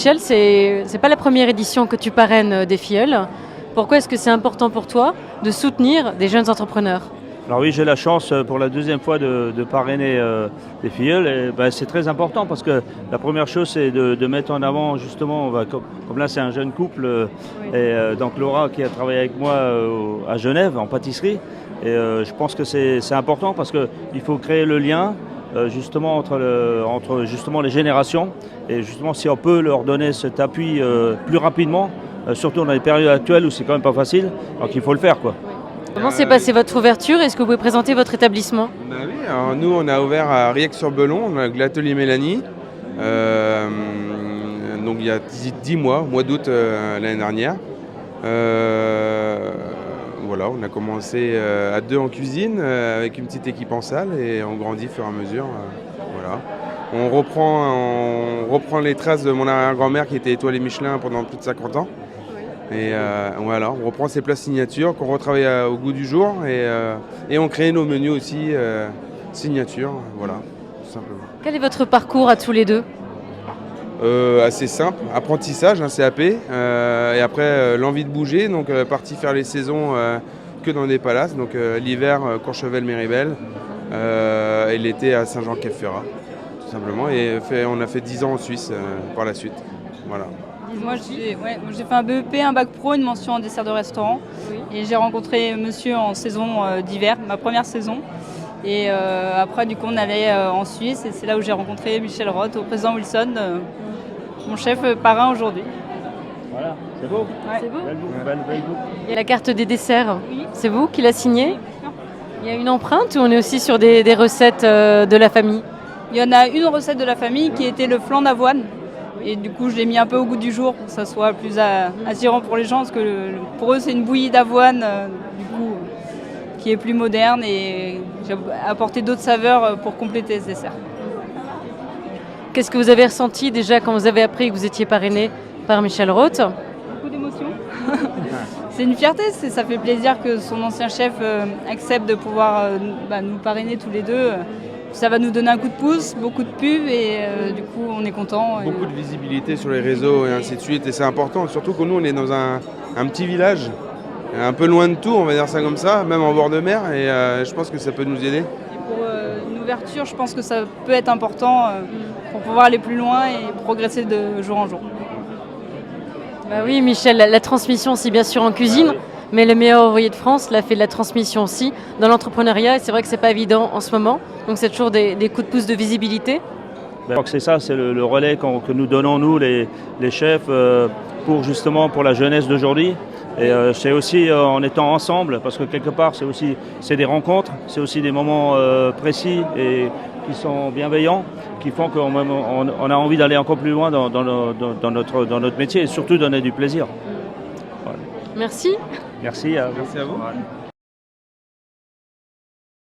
Michel, c'est pas la première édition que tu parraines des Filleuls. Pourquoi est-ce que c'est important pour toi de soutenir des jeunes entrepreneurs? Alors oui, j'ai la chance pour la deuxième fois de parrainer des Filleuls. Et, c'est très important parce que la première chose, c'est de mettre en avant justement, comme là c'est un jeune couple, et donc Laura qui a travaillé avec moi à Genève en pâtisserie. Et je pense que c'est important parce qu'il faut créer le lien justement entre justement les générations. Et justement, si on peut leur donner cet appui plus rapidement, surtout dans les périodes actuelles où c'est quand même pas facile, donc il faut le faire, quoi. Comment s'est passée votre ouverture? Est-ce que vous pouvez présenter votre établissement? Oui, alors nous on a ouvert à Riec-sur-Belon, l'atelier Mélanie, donc il y a 10 mois, au mois d'août l'année dernière. Voilà, on a commencé à 2 en cuisine avec une petite équipe en salle et on grandit au fur et à mesure. Voilà. On reprend les traces de mon arrière-grand-mère qui était étoilée Michelin pendant plus de 50 ans. Et voilà, on reprend ces plats signatures qu'on retravaille au goût du jour et on crée nos menus aussi signatures, voilà, tout simplement. Quel est votre parcours à tous les deux? Assez simple, apprentissage, un CAP, et après l'envie de bouger, donc parti faire les saisons que dans des palaces, donc l'hiver Courchevel-Méribel et l'été à Saint-Jean-Cap-Ferrat, tout simplement, et on a fait 10 ans en Suisse par la suite, voilà. Moi, j'ai fait un BEP, un bac pro, une mention en dessert de restaurant. Oui. Et j'ai rencontré monsieur en saison d'hiver, ma première saison. Et après, du coup, on allait en Suisse. Et c'est là où j'ai rencontré Michel Roth, au président Wilson, mon chef parrain aujourd'hui. Voilà, c'est beau. Ouais. C'est beau. Belle boucle. Il y a la carte des desserts. Oui. C'est vous qui l'a signée? Oui. Il y a une empreinte ou on est aussi sur des recettes de la famille? Il y en a une recette de la famille qui était le flan d'avoine. Et du coup, je l'ai mis un peu au goût du jour pour que ça soit plus attirant pour les gens. Parce que pour eux, c'est une bouillie d'avoine, du coup, qui est plus moderne. Et j'ai apporté d'autres saveurs pour compléter ce dessert. Qu'est-ce que vous avez ressenti déjà quand vous avez appris que vous étiez parrainé par Michel Roth? Beaucoup d'émotions. C'est une fierté, ça fait plaisir que son ancien chef accepte de pouvoir nous parrainer tous les deux. Ça va nous donner un coup de pouce, beaucoup de pubs et du coup on est content. Beaucoup de visibilité sur les réseaux et ainsi de suite, et c'est important, surtout que nous on est dans un petit village, un peu loin de tout, on va dire ça comme ça, même en bord de mer, et je pense que ça peut nous aider. Et pour une ouverture, je pense que ça peut être important pour pouvoir aller plus loin et progresser de jour en jour. Bah oui, Michel, la transmission, c'est bien sûr en cuisine, mais le meilleur ouvrier de France l'a fait de la transmission aussi dans l'entrepreneuriat. Et c'est vrai que c'est pas évident en ce moment, donc c'est toujours des coups de pouce de visibilité. Je crois que c'est ça, c'est le relais que nous donnons, nous, les chefs, pour la jeunesse d'aujourd'hui. Et c'est aussi en étant ensemble, parce que quelque part, c'est des rencontres, c'est aussi des moments précis et qui sont bienveillants, qui font qu'on a envie d'aller encore plus loin dans notre métier et surtout donner du plaisir. Voilà. Merci. Merci à vous. Merci à vous.